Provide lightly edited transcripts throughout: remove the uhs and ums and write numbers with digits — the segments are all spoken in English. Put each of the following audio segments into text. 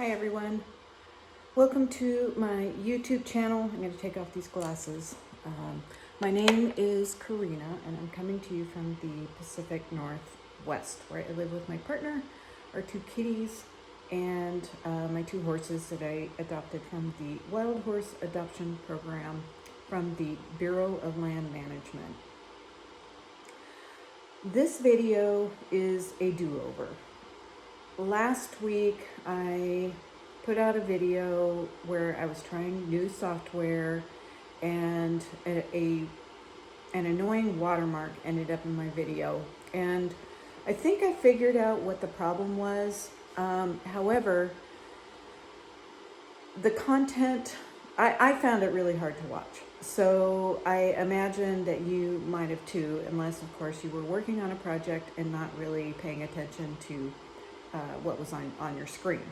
Hi everyone, welcome to my YouTube channel. I'm going to take off these glasses. My name is Corrina and I'm coming to you from the Pacific Northwest, where I live with my partner, our two kitties, and my two horses that I adopted from the Wild Horse Adoption Program from the Bureau of Land Management. This video is a do-over. Last week I put out a video where I was trying new software and an annoying watermark ended up in my video, and I think I figured out what the problem was. However, the content, I found it really hard to watch. So I imagine that you might have too, unless of course you were working on a project and not really paying attention to what was on your screen.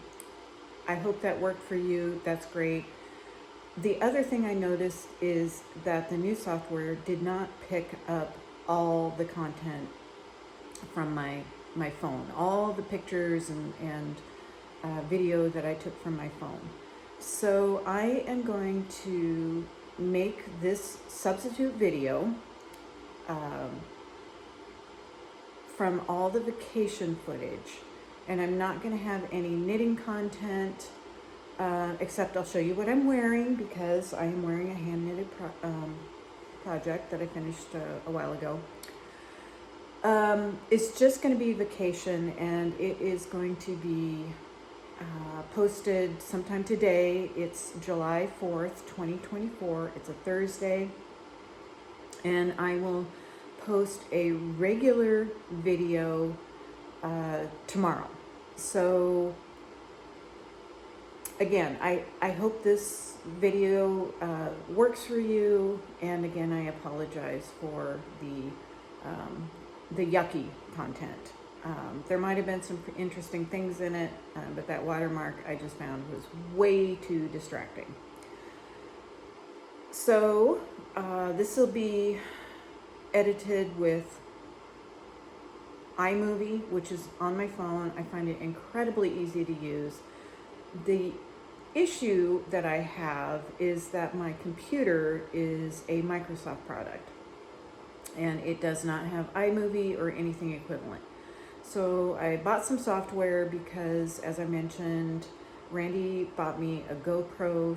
I hope that worked for you. That's great. The other thing I noticed is that the new software did not pick up all the content from my phone, all the pictures and video that I took from my phone. So I am going to make this substitute video from all the vacation footage. And I'm not going to have any knitting content, except I'll show you what I'm wearing, because I am wearing a hand-knitted project that I finished a while ago. It's just going to be vacation, and it is going to be posted sometime today. It's July 4th, 2024. It's a Thursday. And I will post a regular video tomorrow. So again, I hope this video works for you, and again I apologize for the yucky content. There might have been some interesting things in it, but that watermark I just found was way too distracting. So this will be edited with iMovie, which is on my phone. I find it incredibly easy to use. The issue that I have is that my computer is a Microsoft product and it does not have iMovie or anything equivalent. So I bought some software because, as I mentioned, Randy bought me a GoPro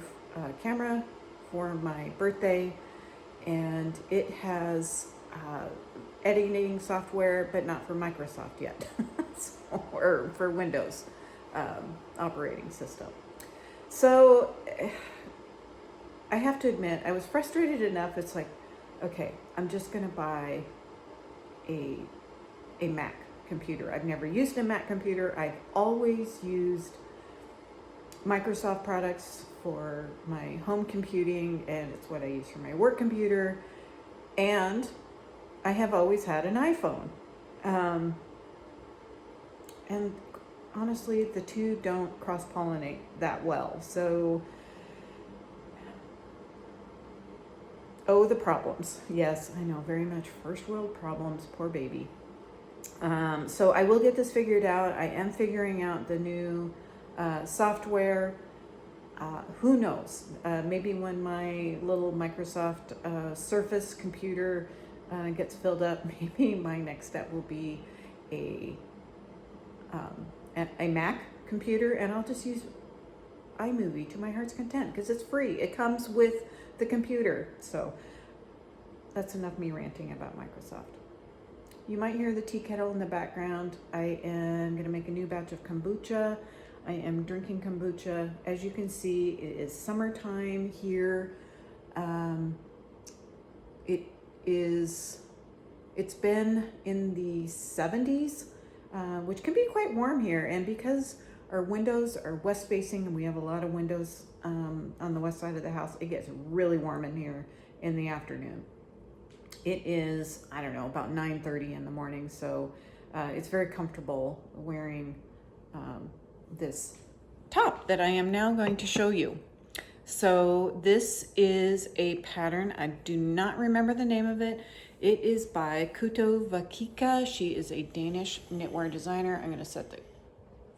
camera for my birthday, and it has editing software, but not for Microsoft yet, or for Windows operating system. So I have to admit, I was frustrated enough. It's like, okay, I'm just gonna buy a Mac computer. I've never used a Mac computer. I've always used Microsoft products for my home computing, and it's what I use for my work computer. And I have always had an iPhone. And honestly, the two don't cross-pollinate that well. So, oh, the problems. Yes, I know, very much first world problems, poor baby. So I will get this figured out. I am figuring out the new software. Who knows? Maybe when my little Microsoft Surface computer gets filled up, maybe my next step will be a Mac computer, and I'll just use iMovie to my heart's content because it's free. It comes with the computer. So that's enough me ranting about Microsoft. You might hear the tea kettle in the background. I am going to make a new batch of kombucha. I am drinking kombucha. As you can see, it is summertime here. It's been in the 70s, which can be quite warm here. And because our windows are west facing and we have a lot of windows on the west side of the house, it gets really warm in here in the afternoon. It is, I don't know, about 9:30 in the morning. So it's very comfortable wearing this top that I am now going to show you. So this is a pattern. I do not remember the name of it. It is by Kuto Vakika. She is a Danish knitwear designer. I'm going to set the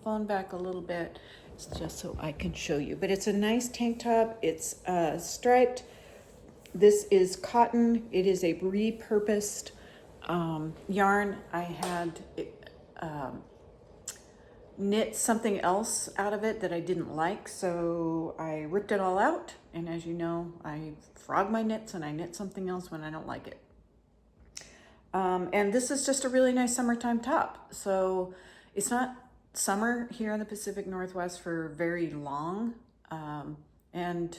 phone back a little bit. just so I can show you. But it's a nice tank top. It's striped. This is cotton. It is a repurposed yarn. I had knit something else out of it that I didn't like, so I ripped it all out. And as you know, I frog my knits and I knit something else when I don't like it. And this is just a really nice summertime top. So it's not summer here in the Pacific Northwest for very long. And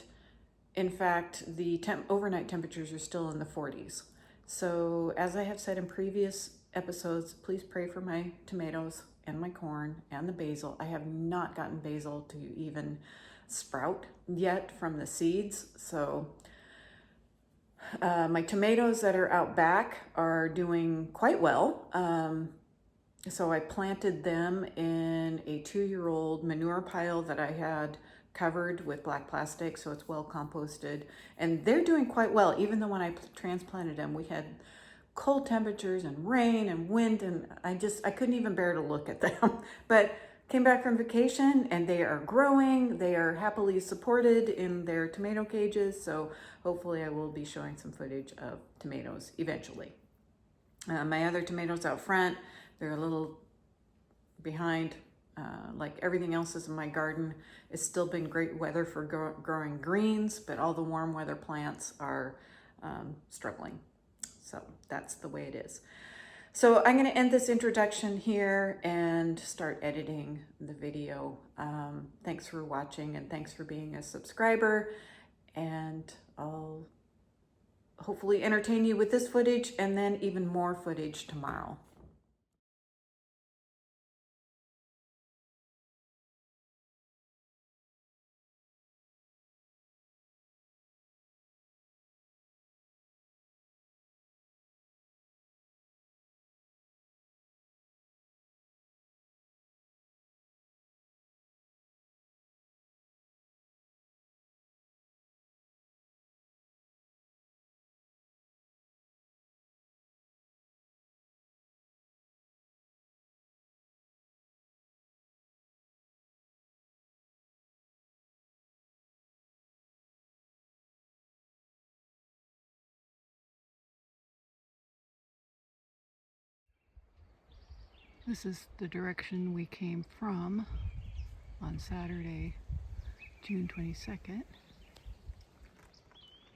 in fact, the overnight temperatures are still in the 40s. So as I have said in previous episodes, please pray for my tomatoes and my corn and the basil. I have not gotten basil to even sprout yet from the seeds. So my tomatoes that are out back are doing quite well. So I planted them in a 2-year-old manure pile that I had covered with black plastic, so it's well composted. And they're doing quite well, even though when I transplanted them, we had cold temperatures and rain and wind, and I couldn't even bear to look at them. But came back from vacation and they are growing. They are happily supported in their tomato cages. So hopefully I will be showing some footage of tomatoes eventually. My other tomatoes out front, they're a little behind, like everything else is in my garden. It's still been great weather for growing greens, but all the warm weather plants are struggling. So that's the way it is. So I'm going to end this introduction here and start editing the video. Thanks for watching and thanks for being a subscriber. And I'll hopefully entertain you with this footage and then even more footage tomorrow. This is the direction we came from on Saturday, June 22nd.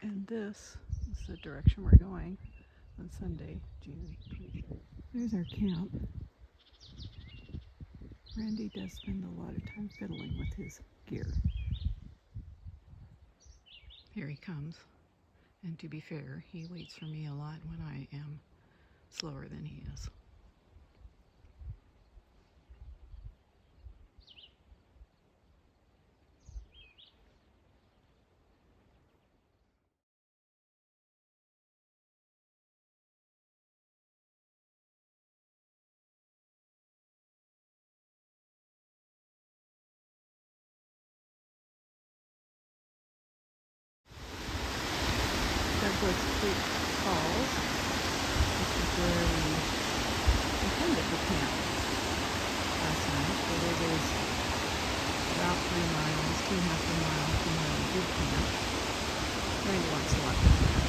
And this is the direction we're going on Sunday, June 23rd. There's our camp. Randy does spend a lot of time fiddling with his gear. Here he comes. And to be fair, he waits for me a lot when I am slower than he is. Douglas Creek Falls. This is where we attended the camp last night. So it is about 3 miles, 2.5 miles from where we did camp. Randy wants to walk down there.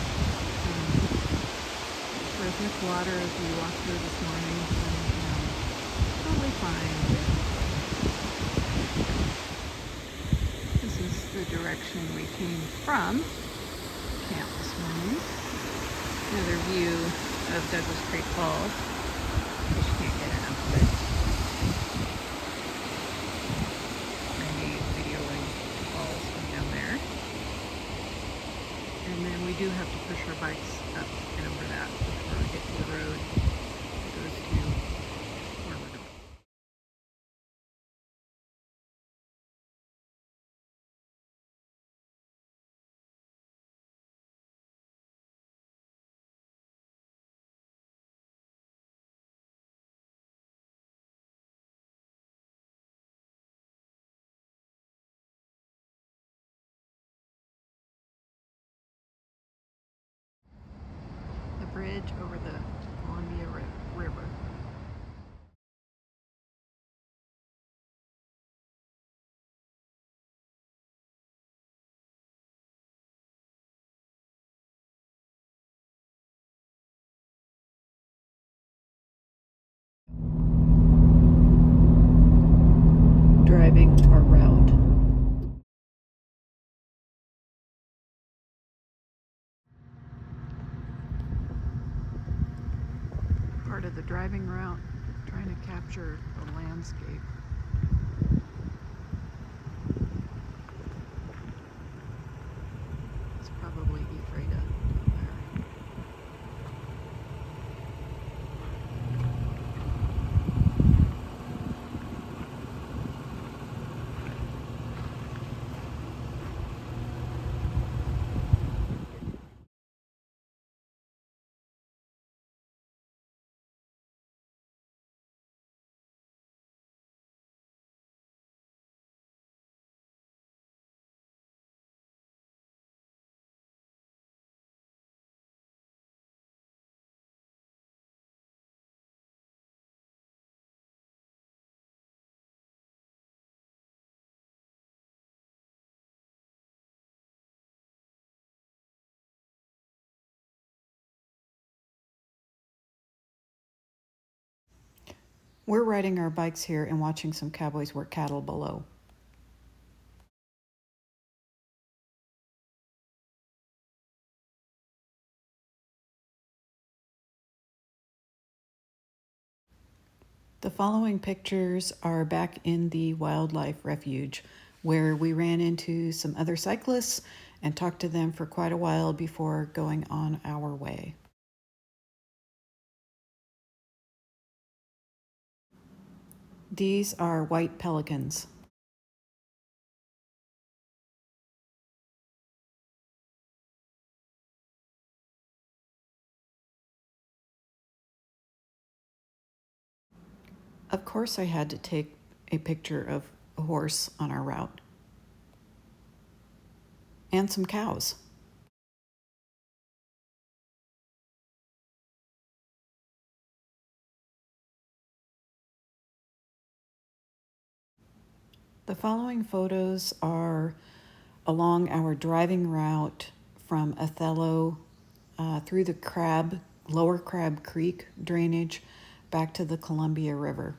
Rhythmic water as we walked through this morning. And, totally fine. This is the direction we came from camp this morning. Another view of Douglas Creek Falls, which you can't get enough of it. Randy videoing the falls from down there. And then we do have to push our bikes up and over that before we get to the road that goes to where we're going. trying to capture the landscape. It's probably Ephrata down there. We're riding our bikes here and watching some cowboys work cattle below. The following pictures are back in the wildlife refuge, where we ran into some other cyclists and talked to them for quite a while before going on our way. These are white pelicans. Of course, I had to take a picture of a horse on our route. And some cows. The following photos are along our driving route from Othello through the Lower Crab Creek drainage back to the Columbia River.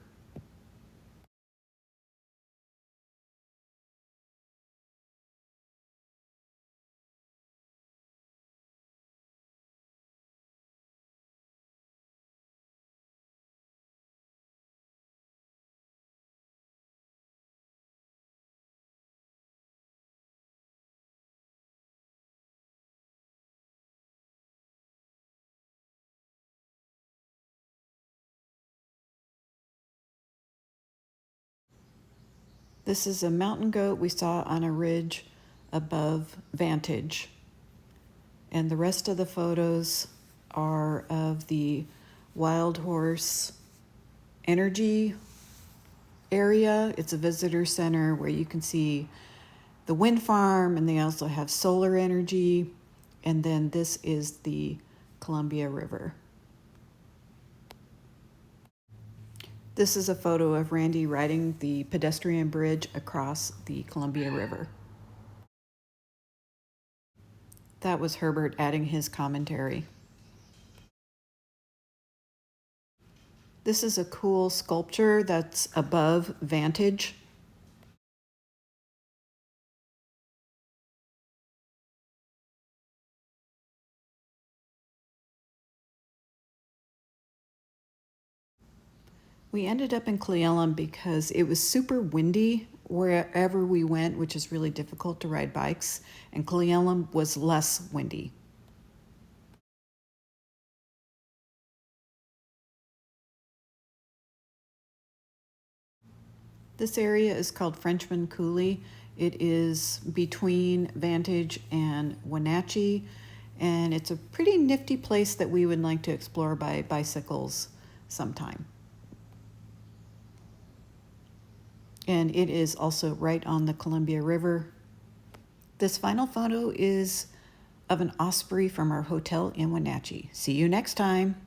This is a mountain goat we saw on a ridge above Vantage. And the rest of the photos are of the wild horse energy area. It's a visitor center where you can see the wind farm, and they also have solar energy. And then this is the Columbia River. This is a photo of Randy riding the pedestrian bridge across the Columbia River. That was Herbert adding his commentary. This is a cool sculpture that's above Vantage. We ended up in Cle Elum because it was super windy wherever we went, which is really difficult to ride bikes, and Cle Elum was less windy. This area is called Frenchman Coulee. It is between Vantage and Wenatchee, and it's a pretty nifty place that we would like to explore by bicycles sometime. And it is also right on the Columbia River. This final photo is of an osprey from our hotel in Wenatchee. See you next time.